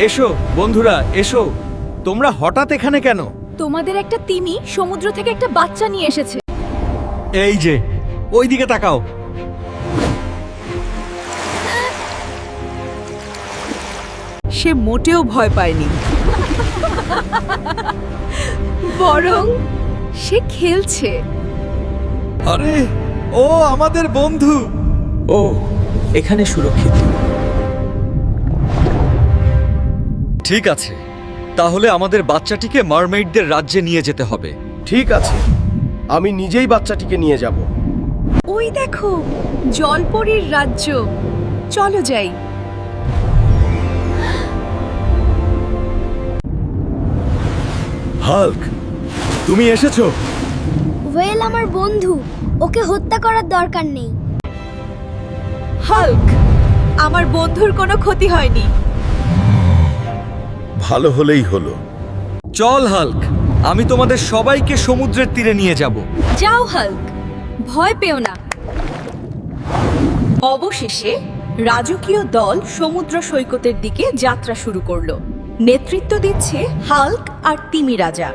এসো বন্ধুরা, এসো। তোমরা হঠাৎ এখানে কেন? তোমাদের একটা তিমি সমুদ্র থেকে একটা বাচ্চা নিয়ে এসেছে। এই যে, ওইদিকে তাকাও। সে মোটেও ভয় পায়নি, বরং সে খেলছে। আরে, ও আমাদের বন্ধু। ও এখানে সুরক্ষিত। ঠিক আছে, তাহলে আমাদের বাচ্চাটিকে মারমেইডদের রাজ্যে নিয়ে যেতে হবে। ঠিক আছে, আমি নিজেই বাচ্চাটিকে নিয়ে যাব। ওই দেখো, জলপরীর রাজ্য। চলো যাই। হাল্ক, তুমি এসেছো? ওয়েল আমার বন্ধু, ওকে হত্যা করার দরকার নেই। হাল্ক, আমার বন্ধুর কোনো ক্ষতি হয়নি। ভালো হলেই হলো। চল হাল্ক, আমি তোমাদের সবাইকে সমুদ্রের তীরে নিয়ে যাব। যাও হাল্ক, ভয় পেও না। অবশেষে রাজকীয় দল সমুদ্র সৈকতের দিকে যাত্রা শুরু করলো। নেতৃত্ব দিচ্ছে হাল্ক আর তিমি রাজা।